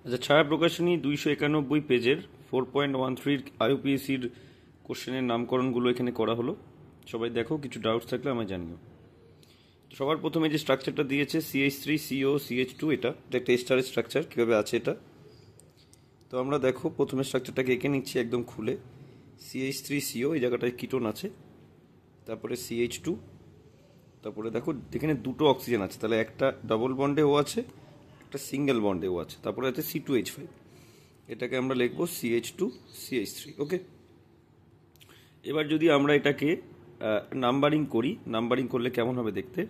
আচ্ছা, ছায়া প্রকাশনী 291 পেজের 4.13 আইইউপিএসির কোশ্চেনের নামকরণগুলো এখানে করা হলো। সবাই দেখো, কিছু ডাউটস থাকলে আমায় জানিও। সবার প্রথমে যে স্ট্রাকচারটা দিয়েছে CH3CO CH2, এটা একটা এস্টারের স্ট্রাকচার। কীভাবে আছে এটা তো আমরা দেখো, প্রথমে স্ট্রাকচারটাকে এঁকে নিচ্ছি একদম খুলে। CH3CO, এই জায়গাটায় কিটোন আছে, তারপরে CH2, তারপরে দেখো এখানে দুটো অক্সিজেন আছে, তাহলে একটা ডবল বন্ডে ও আছে, একটা সিঙ্গেল বন্ডে ও আছে, তারপরে আছে C2H5, এটাকে আমরা লিখবো CH2CH3। ওকে, এবার যদি আমরা এটাকে নাম্বারিং করি, নাম্বারিং করলে কেমন হবে দেখতে।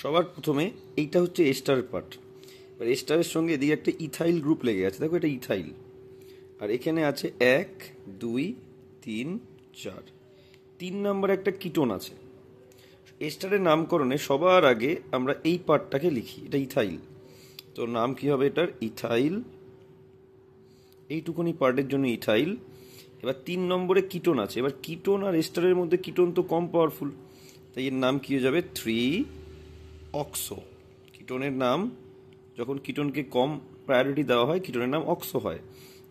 সবার প্রথমে এইটা হচ্ছে এস্টারের পার্ট। এবার এস্টারের সঙ্গে এদিকে একটা ইথাইল গ্রুপ লেগে আছে, দেখো এটা ইথাইল। আর এখানে আছে 1 2 3 4, 3 নম্বরে একটা কিটোন আছে। এস্টারের নামকরণে সবার আগে আমরা এই পার্টটাকে লিখি, এটা ইথাইল। তো নাম কি হবে এটার? ইথাইল। এইটুকুনি পার্টের জন্য ইথাইল। এবার 3 নম্বরে কিটোন আছে। এবার কিটোন আর এস্টারের মধ্যে কিটোন তো কম পাওয়ারফুল, তাই এর নাম কি হয়ে যাবে? 3-অক্সো। কিটোনের নাম, যখন কিটোনকে কম প্রায়োরিটি দেওয়া হয়, কিটোনের নাম অক্সো হয়।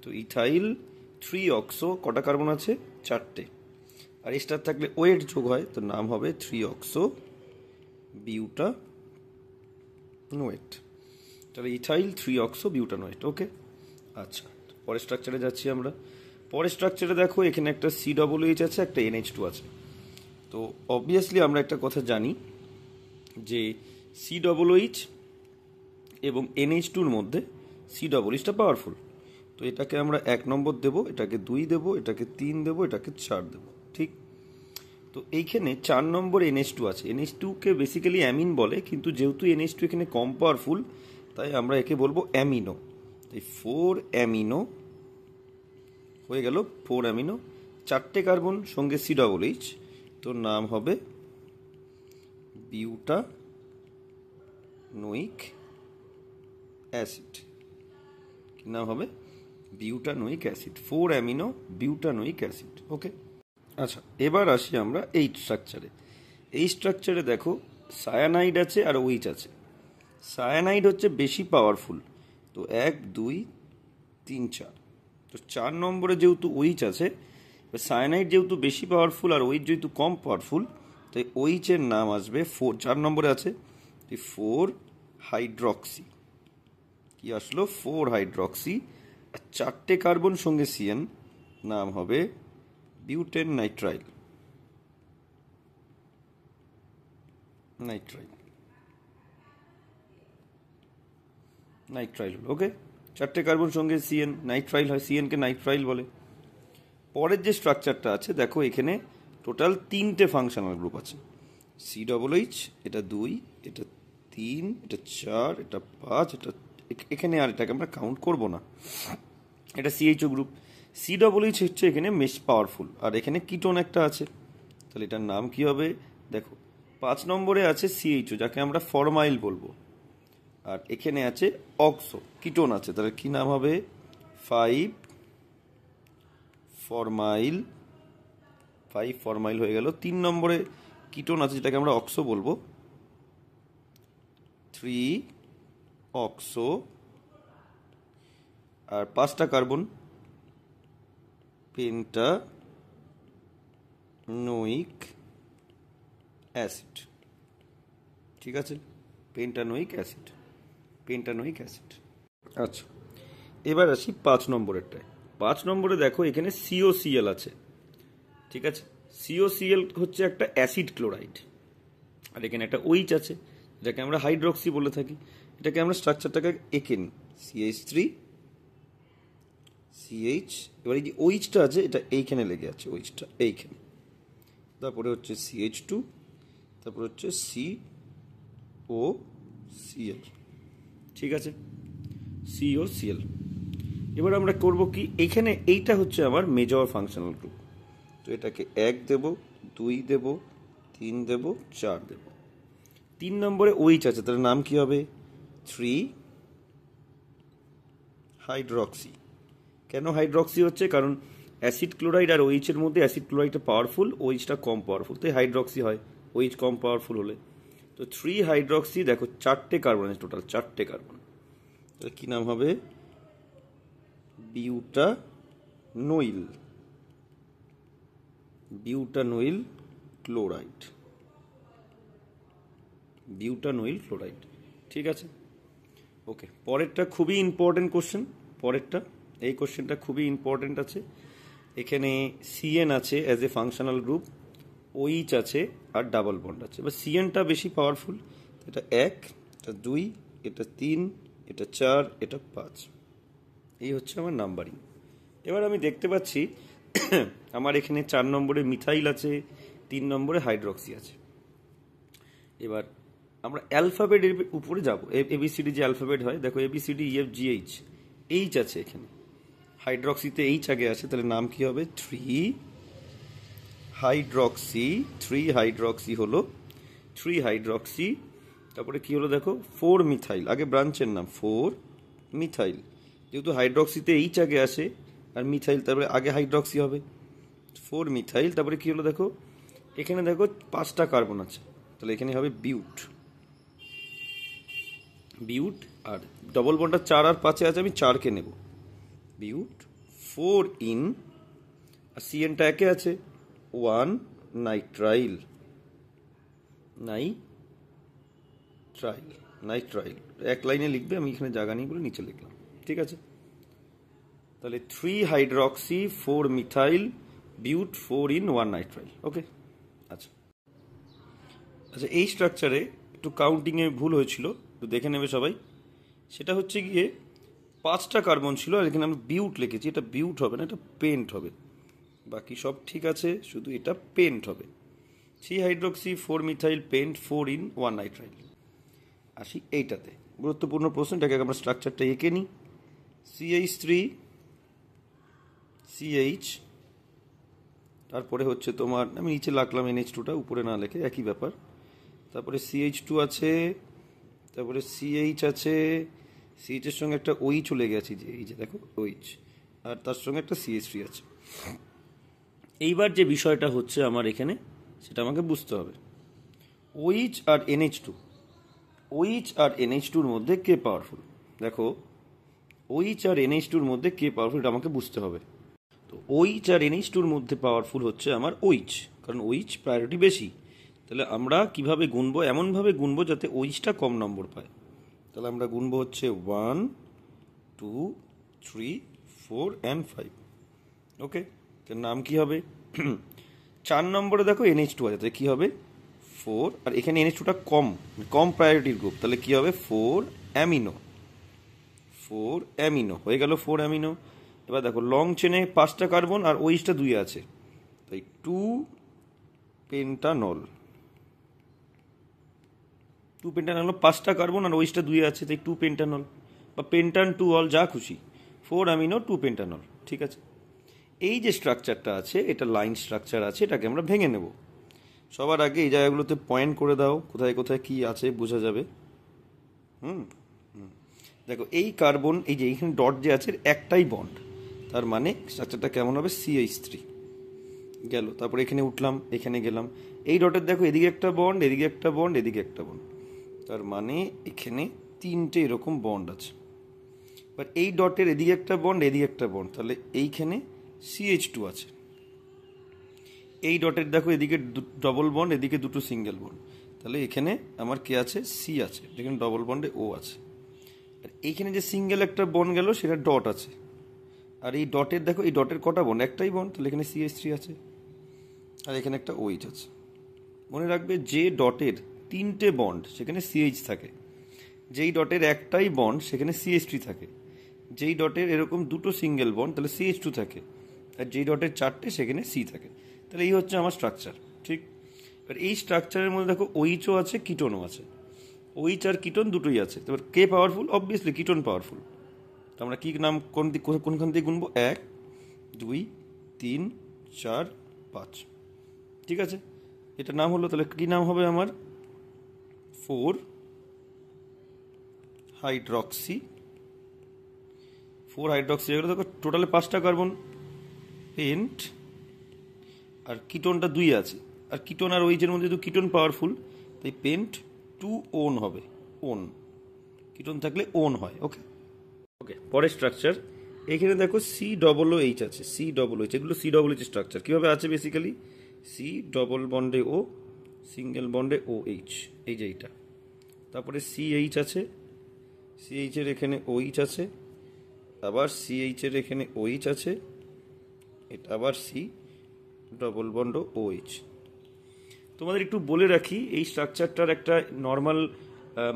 তো ইথাইল 3-অক্সো। কটা কার্বন আছে? 4টে। আর এস্টার থাকলে ওয়েট যোগ হয়, তো নাম হবে 3-অক্সো বিউটানোয়েট। তাহলে ইথাইল 3-অক্সো বিউটানোয়েট। ওকে, আচ্ছা, পরের স্ট্রাকচারে যাচ্ছি আমরা। পরের স্ট্রাকচারে দেখো, এখানে একটা COOH আছে, একটা NH2 আছে। তো অবভিয়াসলি আমরা একটা কথা জানি যে COOH এবং NH2-র মধ্যে COOHটা পাওয়ারফুল। তো এটাকে আমরা 1 নম্বর দেবো, এটাকে 2 দেবো, এটাকে 3 দেবো, এটাকে 4 দেবো, ঠিক। তো এইখানে 4 নম্বর NH2 আছে। NH2-কে বেসিক্যালি অ্যামিন বলে, কিন্তু যেহেতু NH2 এখানে কম পাওয়ারফুল, তাই আমরা একে বলবো অ্যামিনো। তাই 4 অ্যামিনো হয়ে গেল, 4 অ্যামিনো। 4টে কার্বন, সঙ্গে COOH, তো নাম হবে বিউটানোইক অ্যাসিড। কি নাম হবে? Butanoic acid. 4 amino butanoic acid. Okay, আচ্ছা, এবার আসি আমরা এই স্ট্রাকচারে। এই স্ট্রাকচারে দেখো, সায়ানাইড আছে আর OH আছে। সায়ানাইড হচ্ছে বেশি পাওয়ারফুল, তো 1 2 3 4। তো 4 নম্বরে যেহেতু OH আছে, সায়ানাইড যেহেতু বেশি পাওয়ারফুল আর OH যেহেতু কম পাওয়ারফুল, তাই OH এর নাম আসবে 4। 4 নম্বরে আছে 4 হাইড্রক্সি। কি আসলো? 4 হাইড্রক্সি। আর 4টে কার্বন সঙ্গে CN, নাম হবে বিউটেন নাইট্রাইল। নাইট্রাইল। ওকে, 4টে কার্বন সঙ্গে CN, নাইট্রাইল হয়, CN কে নাইট্রাইল বলে। পরের যে স্ট্রাকচারটা আছে দেখো, এখানে টোটাল 3টে ফাংশনাল গ্রুপ আছে। COOH, এটা 2, এটা 3, এটা 4, এটা 5, এটা এখানে, আর এটাকে আমরা কাউন্ট করব না, এটা CHO গ্রুপ। COOH হচ্ছে এখানে বেশ পাওয়ারফুল, আর এখানে কিটোন একটা আছে, তাহলে এটার নাম কি হবে? দেখো, 5 নম্বরে আছে CHO, যাকে আমরা ফরমাইল বলবো। আর এখানে আছে অক্সো, কিটোন আছে, তাহলে কি নাম হবে? 5 ফরমাইল। 5 ফরমাইল হয়ে গেল। 3 নম্বরে কিটোন আছে, যেটাকে আমরা অক্সো বলবো, 3 অক্সো। আর 5টা কার্বন, পেন্টানোইক অ্যাসিড। ঠিক আছে, পেন্টানোইক অ্যাসিড। আচ্ছা, এবার আসি 5 নম্বরেরটায়। 5 নম্বরে দেখো, এখানে COCl আছে। ঠিক আছে, COCl হচ্ছে একটা অ্যাসিড ক্লোরাইড। আর এখানে একটা OH আছে, এটাকে আমরা হাইড্রক্সি বলে থাকি। এটাকে আমরা স্ট্রাকচারটাকে এঁকে নিই, CH3 CH। এবার এই যে OH-টা আছে, এটা এইখানে লেগে আছে, OH-টা এইখানে। তারপরে হচ্ছে CH2, তারপরে হচ্ছে COCl। ঠিক আছে, COCl। এবার আমরা করব কি, এখানে এইটা হচ্ছে আমার মেজর ফাংশনাল গ্রুপ। তো এটাকে 1 দেব, 2 দেব, 3 দেব, 4 দেব। 3 নম্বরে OH আছে, তার নাম কি হবে? 3 হাইড্রক্সি। কেন হাইড্রক্সি হচ্ছে? কারণ অ্যাসিড ক্লোরাইড আর OH এর মধ্যে অ্যাসিড ক্লোরাইডটা পাওয়ারফুল, OH-টা কম পাওয়ারফুল, তাই হাইড্রক্সি হয় OH কম পাওয়ারফুল হলে। তো 3 হাইড্রক্সি। দেখো 4টে কার্বন আছে, টোটাল 4টে কার্বন, তাহলে কি নাম হবে? বিউটানোইল, বিউটানোইল ক্লোরাইড, বিউটানোইল ক্লোরাইড। ঠিক আছে, ওকে। পরেরটা খুবই ইম্পর্টেন্ট কোশ্চেন, পরেরটা এই কোশ্চেনটা খুবই ইম্পর্টেন্ট আছে। এখানে সিএন আছে as a functional group, OH আছে আর ডাবল বন্ড আছে। এবার সিএনটা বেশি পাওয়ারফুল, এটা 1, এটা 2, এটা 3, এটা 4, এটা 5। এই হচ্ছে আমার নাম্বারিং। এবার আমি দেখতে পাচ্ছি আমার এখানে 4 নম্বরে মিথাইল আছে, 3 নম্বরে হাইড্রক্সি আছে। এবার আমরা অ্যালফাবেটের উপরে যাব, এবিসিডি যে অ্যালফাবেট হয়, দেখো ABCD EF G H, H আছে এখানে, হাইড্রক্সিতে এইচ আগে আছে, তাহলে নাম কি হবে? 3 হাইড্রক্সি। 3 হাইড্রক্সি হলো 3 হাইড্রক্সি। তারপরে কি হলো দেখো, 4 মিথাইল, আগে ব্রাঞ্চের নাম 4 মিথাইল। যেহেতু হাইড্রক্সিতে এইচ আগে আসে আর মিথাইল, তারপরে আগে হাইড্রক্সি হবে, 4 মিথাইল। তারপরে কি হলো দেখো, এখানে দেখো 5টা কার্বন আছে, তাহলে এখানে হবে বিউট, বিউট। আর ডবল বন্ডটা 4 আর 5 আছে, আমি 4কে নেব, বিউট 4 ইন, আর সিএনটা একে আছে 1 নাইট্রাইল, নাইট্রাইল, নাইট্রাইল। এক লাইনে লিখবে, আমি এখানে জায়গা নেই বলে নিচে লিখলাম। ঠিক আছে, তাহলে 3 hydroxy 4 methyl but 4 in 1 nitrile. Okay, আচ্ছা আচ্ছা। এই স্ট্রাকচারে একটু কাউন্টিংয়ে ভুল হয়েছিল, একটু দেখে নেবে সবাই। সেটা হচ্ছে গিয়ে 5টা কার্বন ছিল, আর এখানে আমরা বিউট লিখেছি, এটা বিউট হবে না, এটা পেন্ট হবে। বাকি সব ঠিক আছে, শুধু এটা পেন্ট হবে। 3 hydroxy 4 methyl pent 4 in 1 nitrile. আসি এইটাতে, গুরুত্বপূর্ণ প্রশ্নটাকে আমরা স্ট্রাকচারটা এঁকে নিই। CH3 CH, তারপরে হচ্ছে তোমার, আমি নিচে লাগলাম NH2টা, উপরে না লেখে একই ব্যাপার। তারপরে CH2 আছে, তারপরে CH আছে, CH এর সঙ্গে একটা OH চলে গেছে, যে এই যে দেখো OH, আর তার সঙ্গে একটা CH3 আছে। এইবার যে বিষয়টা হচ্ছে আমার এখানে, সেটা আমাকে বুঝতে হবে। OH আর NH2, OH আর NH2-র মধ্যে কে পাওয়ারফুল? দেখো OH আর NH2-র মধ্যে কে পাওয়ারফুল, এটা আমাকে বুঝতে হবে। তো OH আর NH2-র মধ্যে পাওয়ারফুল হচ্ছে আমার OH, কারণ OH প্রায়োরিটি বেশি। তাহলে আমরা কিভাবে গুনবো? এমনভাবে গুনবো যাতে OH-টা কম নম্বর পায়। তাহলে আমরা গুনবো হচ্ছে 1 2 3 4 and 5। ওকে, তার নাম কি হবে? 4 নম্বরে দেখো NH2 আছে, তাহলে কি হবে? 4, আর এখানে NH2টা কম প্রায়োরিটির গ্রুপ, তাহলে কি হবে? 4 অ্যামিনো, 4 অ্যামিনো হয়ে গেল, 4 অ্যামিনো। এবার দেখো লং চেনে 5টা কার্বন আর OH-টা 2 আছে, তাই 2 পেন্টানল, 2 পেন্টানল, 5টা কার্বন আর OH-টা 2 আছে, তাই 2 পেন্টানল বা পেন্টান 2 অল, যা খুশি, 4 অ্যামিনো 2 পেন্টানল। ঠিক আছে, এই যে স্ট্রাকচারটা আছে, এটা লাইন স্ট্রাকচার আছে, এটাকে আমরা ভেঙে নেব। সবার আগে এই জায়গাগুলোতে পয়েন্ট করে দাও, কোথায় কোথায় কি আছে বোঝা যাবে। দেখো এই কার্বন, এই যে এইখানে ডট যে আছে, একটাই বন্ড, তার মানে স্ট্রাকচারটা কেমন হবে? CH3 গেল। তারপরে এখানে উঠলাম, এখানে গেলাম, এই ডটের দেখো এদিকে একটা বন্ড, এদিকে একটা বন্ড, এদিকে একটা বন্ড, তার মানে এখানে 3টে এরকম বন্ড আছে। বাট এই ডটের এদিকে একটা বন্ড, এদিকে একটা বন্ড, তাহলে এইখানে CH2 আছে। এই ডটের দেখো এদিকে ডবল বন্ড, এদিকে দুটো সিঙ্গেল বন্ড, তাহলে এখানে আমার কে আছে? C আছে, যেখানে ডবল বন্ডে O আছে। আর এইখানে যে সিঙ্গেল একটা বন্ড গেল, সেটা ডট আছে। আর এই ডটের দেখো, এই ডটের কটা বন্ড? একটাই বন্ড, তাহলে এখানে CH3 আছে, আর এখানে একটা OH আছে। মনে রাখবে, যে ডটের 3টে বন্ড সেখানে CH থাকে, যেই ডটের একটাই বন্ড সেখানে CH3 থাকে, যেই ডটের এরকম দুটো সিঙ্গেল বন্ড তাহলে CH2 থাকে, আর যেই ডটের 4টে সেখানে C থাকে। তাহলে এই হচ্ছে আমার স্ট্রাকচার। ঠিক, এবার এই স্ট্রাকচারের মধ্যে দেখো OH-ও আছে, কিটোনও আছে, OH আর কিটোন দুটোই আছে। এবার কে পাওয়ারফুল? Obviously ketone powerful. তো আমরা কি নাম, কোনখান থেকে গুনবো? 1 2 3 4 5। ঠিক আছে, এটা নাম হলো, তাহলে কি নাম হবে আমার? 4 হাইড্রক্সি, 4 হাইড্রক্সি। এগুলো দেখো টোটালে 5টা কার্বন, পেন্ট, আর কিটোনটা 2 আছে, আর কিটোন আর OH-এর মধ্যে যেহেতু কিটোন পাওয়ারফুল, তাই পেন্ট 2 ওন হবে, ওন, কিটোন থাকলে ওন হয়। ওকে ওকে, পরের স্ট্রাকচার এখানে দেখো সি ডবল ও এইচ আছে, সি ডবল এইচ, এগুলো সি ডবল এইচ স্ট্রাকচার কীভাবে আছে বেসিক্যালি, সি ডবল বন্ডে ও, সিঙ্গেল বন্ডে ও এইচ, এই যে এইটা। তারপরে সি এইচ আছে, সি এইচের এখানে ও এইচ আছে, আবার সি এইচের এখানে ও এইচ আছে, এটা আবার C double bond O H. তোমাদের একটু বলে রাখি, এই স্ট্রাকচারটার একটা নর্মাল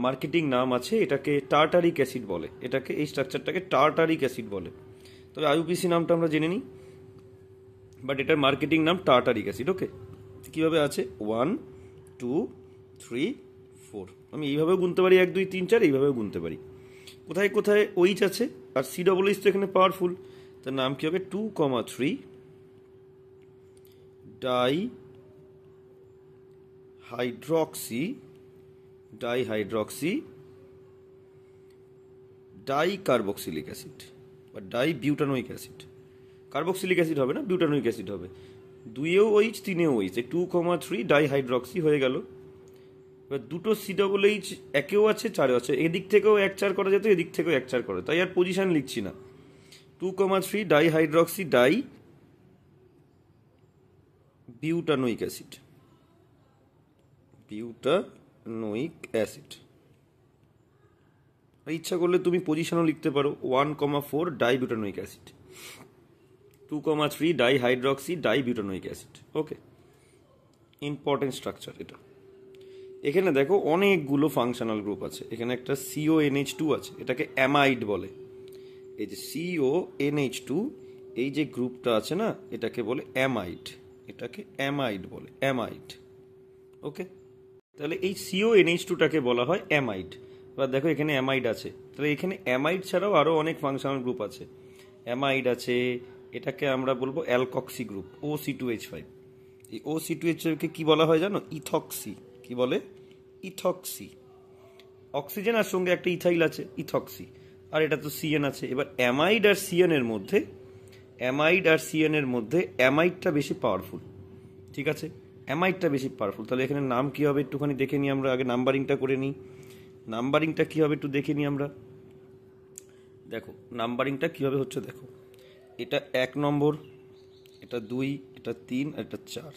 মার্কেটিং নাম আছে, এটাকে টার্টারিক অ্যাসিড বলে, এটাকে এই স্ট্রাকচারটাকে টার্টারিক অ্যাসিড বলে। তবে আইইউপিএসি নামটা আমরা জেনে নিই, বাট এটার মার্কেটিং নাম টার্টারিক অ্যাসিড। ওকে, কীভাবে আছে 1 2 3 4, আমি এইভাবেও গুনতে পারি 1 2 3 4, এইভাবেও গুনতে পারি। কোথায় কোথায় ওইচ আছে, আর সি ডবল এইচ তো এখানে পাওয়ারফুল, তার নাম কী হবে 2,3 ডাইকার্বক্সিলিক অ্যাসিড বা ডাইবিউটানোইক অ্যাসিড। কার্বক্সিলিক অ্যাসিড হবে না, বিউটানোইক অ্যাসিড হবে। 2এও ওইচ 3এও ওইচ, এই 2,3 ডাইহাইড্রক্সি হয়ে গেল। এবার দুটো সি ডবল এইচ একেও আছে 4এও আছে, এদিক থেকেও 1 4 করা যেত, এদিক থেকেও 1 4 করা, তাই আর পজিশন লিখছি না। 2,3 dihydroxy die butanoic acid, butanoic acid. ইচ্ছা করলে তুমি পজিশনও লিখতে পারো 1,4 ডাইবিউটানোইক অ্যাসিড, 2,3 ডাইহাইড্রক্সি ডাইবিউটানোইক অ্যাসিড। ওকে, ইম্পর্টেন্ট স্ট্রাকচার এটা। এখানে দেখো অনেকগুলো ফাংশনাল গ্রুপ আছে, এখানে একটা CONH2 আছে, এটাকে অ্যামাইড বলে। এই যে CONH2, এই যে গ্রুপটা আছে না, এটাকে বলে অ্যামাইড, এটাকে অ্যামাইড বলে, অ্যামাইড। ওকে, তাহলে এই CONH2টাকে বলা হয় অ্যামাইড। এবার দেখো এখানে অ্যামাইড আছে, তাহলে এখানে অ্যামাইড ছাড়াও আরও অনেক ফাংশনাল গ্রুপ আছে। অ্যামাইড আছে, এটাকে আমরা বলবো অ্যালকক্সি গ্রুপ, OC2H5। এই OC2H5কে কি বলা হয় জানো, ইথক্সি। কি বলে, ইথক্সি। অক্সিজেন আর সঙ্গে একটা ইথাইল আছে, ইথক্সি। আর এটা তো CN আছে। এবার অ্যামাইড আর CN এর মধ্যে, অ্যামাইড আর CN এর মধ্যে অ্যামাইডটা বেশি পাওয়ারফুল, ঠিক আছে, অ্যামাইডটা বেশি পাওয়ারফুল। তাহলে এখানে নাম কি হবে একটুখানি দেখে নিই আমরা, আগে নাম্বারিংটা করে নিই। নাম্বারিংটা কী হবে একটু দেখে নিই আমরা। দেখো নাম্বারিংটা কীভাবে হচ্ছে দেখো, এটা 1 নম্বর, এটা 2, এটা 3, আর এটা 4।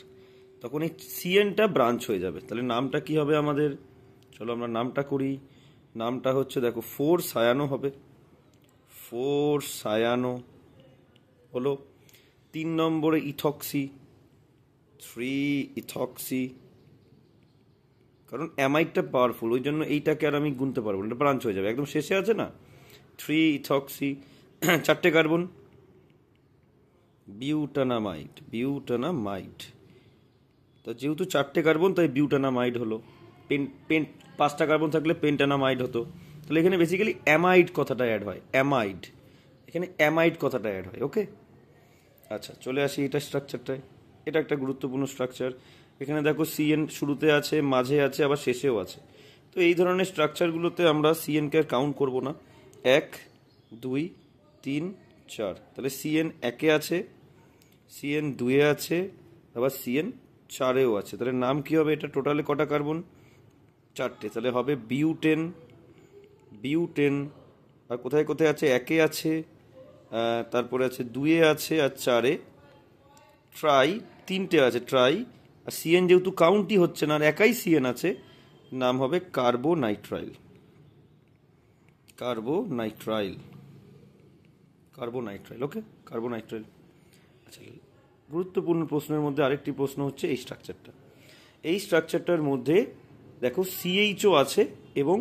তখন এই CNটা ব্রাঞ্চ হয়ে যাবে, তাহলে নামটা কি হবে আমাদের, চলো আমরা নামটা করি। নামটা হচ্ছে দেখো 4 সায়ানো হবে, 4 সায়ানো হলো। 3 নম্বরে ইথক্সি, 3 ইথক্সি, কারণ অ্যামাইডটা পাওয়ারফুল, ওই জন্য এইটাকে আর আমি গুনতে পারবো না, এটা ব্রাঞ্চ হয়ে যাবে, একদম শেষে আছে না 3 ইথক্সি। 4টে কার্বন, বিউটানামাইড, বিউটানামাইড। তো যেহেতু 4টে কার্বন তাই বিউটানামাইড হলো। 5টা কার্বন থাকলে পেন্টানামাইড হতো। তাহলে এখানে বেসিক্যালি অ্যামাইড কথাটা অ্যাড হয়, অ্যামাইড, এখানে অ্যামাইড কথাটা অ্যাড হয়। ওকে, আচ্ছা চলে আসি এটা স্ট্রাকচারটায়। এটা একটা গুরুত্বপূর্ণ স্ট্রাকচার। এখানে দেখো CN শুরুতে আছে, মাঝে আছে, আবার শেষেও আছে। তো এই ধরনের স্ট্রাকচারগুলোতে আমরা CN-কে আর কাউন্ট করবো না। 1 2 3 4, তাহলে CN 1-এ আছে, CN 2-এ আছে, আবার CN 4-এও আছে। তাহলে নাম কি হবে এটা, টোটালে কটা কার্বন, 4টে, তাহলে হবে বিউটেন, বিউটেন। আর কোথায় কোথায় আছে, 1-এ আছে, তারপরে আছে 2-এ আছে, আর 4-এ ট্রাই, 3টে আছে ট্রাই। আর CN যেহেতু কাউন্টই হচ্ছে না, আর একাই CN আছে, নাম হবে কার্বোনাইট্রাইল, কার্বোনাইট্রাইল, কার্বোনাইট্রাইল। ওকে, কার্বোনাইট্রাইল। আচ্ছা, গুরুত্বপূর্ণ প্রশ্নের মধ্যে আরেকটি প্রশ্ন হচ্ছে এই স্ট্রাকচারটা। এই স্ট্রাকচারটার মধ্যে দেখো CHO আছে এবং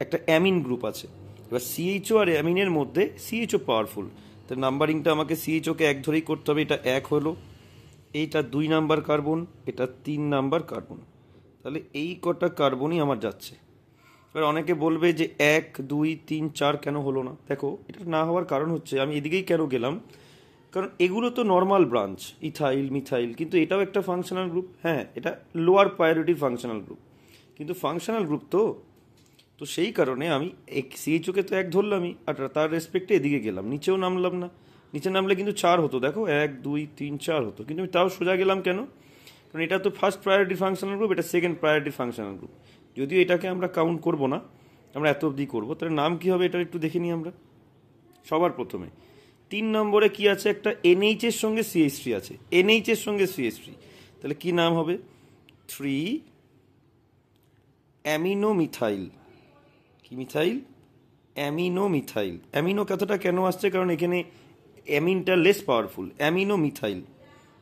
একটা অ্যামিন গ্রুপ আছে। এবার CHO আর অ্যামিনের মধ্যে CHO পাওয়ারফুল, তো নাম্বারিংটা আমাকে CHO-কে 1 ধরেই করতে হবে। এটা 1 হলো, এইটা 2 নাম্বার কার্বন, এটা 3 নাম্বার কার্বন। তাহলে এই কটা কার্বনই আমার যাচ্ছে। এবার অনেকে বলবে যে 1 2 3 4 কেন হলো না। দেখো এটা না হওয়ার কারণ হচ্ছে, আমি এদিকেই কেন গেলাম, কারণ এগুলো তো নর্মাল ব্রাঞ্চ, ইথাইল মিথাইল, কিন্তু এটাও একটা ফাংশনাল গ্রুপ। হ্যাঁ, এটা লোয়ার প্রায়োরিটি ফাংশনাল গ্রুপ, কিন্তু ফাংশনাল গ্রুপ তো সেই কারণে আমি CHO-কে তো 1 ধরলামই, আর তার রেসপেক্টে এদিকে গেলাম, নিচেও নামলাম না। নিচে নামলে কিন্তু 4 হতো, দেখো 1 2 3 4 হতো, কিন্তু আমি তাও সোজা গেলাম কেন, কারণ এটা তো ফার্স্ট প্রায়োরিটি ফাংশনাল গ্রুপ, এটা সেকেন্ড প্রায়োরিটি ফাংশনাল গ্রুপ। যদিও এটাকে আমরা কাউন্ট করবো না, আমরা এত অবধি করবো। তাহলে নাম কি হবে এটা একটু দেখে নিই আমরা। সবার প্রথমে। 3 নম্বরে কি আছে, একটা NH এর সঙ্গে CH3 আছে, NH এর সঙ্গে CH3, তাহলে কি নাম হবে, 3 অ্যামিনোমিথাইল। কি মিথাইল, অ্যামিনোমিথাইল। অ্যামিনো কথাটা কেন আসছে, কারণ এখানে অ্যামিনটা লেস পাওয়ারফুল, অ্যামিনোমিথাইল।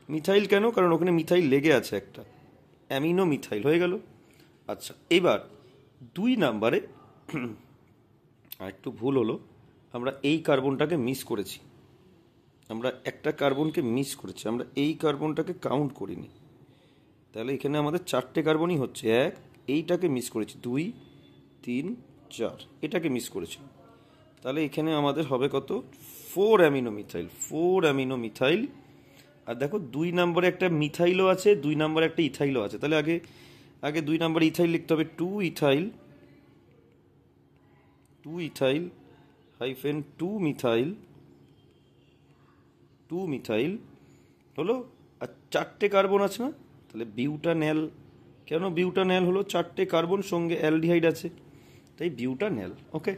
মিথাইল কেন, কারণ ওখানে মিথাইল লেগে আছে একটা, অ্যামিনোমিথাইল হয়ে গেল। আচ্ছা, এবার 2 নম্বরে একটু ভুল হলো, আমরা এই কার্বনটাকে মিস করেছি, আমরা একটা কার্বনকে মিস করেছি, আমরা এই কার্বনটাকে কাউন্ট করিনি, তাহলে এখানে আমাদের 4টে কার্বনই হচ্ছে। এইটাকে মিস করেছি, 2 3 4, এটাকে মিস করেছি, তাহলে এখানে আমাদের হবে কত, 4 অ্যামিনোমিথাইল, 4 অ্যামিনোমিথাইল। আর দেখো 2 নম্বরে একটা মিথাইলও আছে, 2 নম্বরে একটা ইথাইলও আছে, তাহলে আগে আগে 2 নম্বরে ইথাইল লিখতে হবে, 2 ethyl, 2 ethyl hyphen 2 methyl, 2 methyl হলো। আর 4টে কার্বন আছে না, তাহলে বিউটানেল। কেন বিউটানেল হলো, 4টে কার্বন সঙ্গে অ্যালডিহাইড আছে, তাই বিউটানেল। ওকে।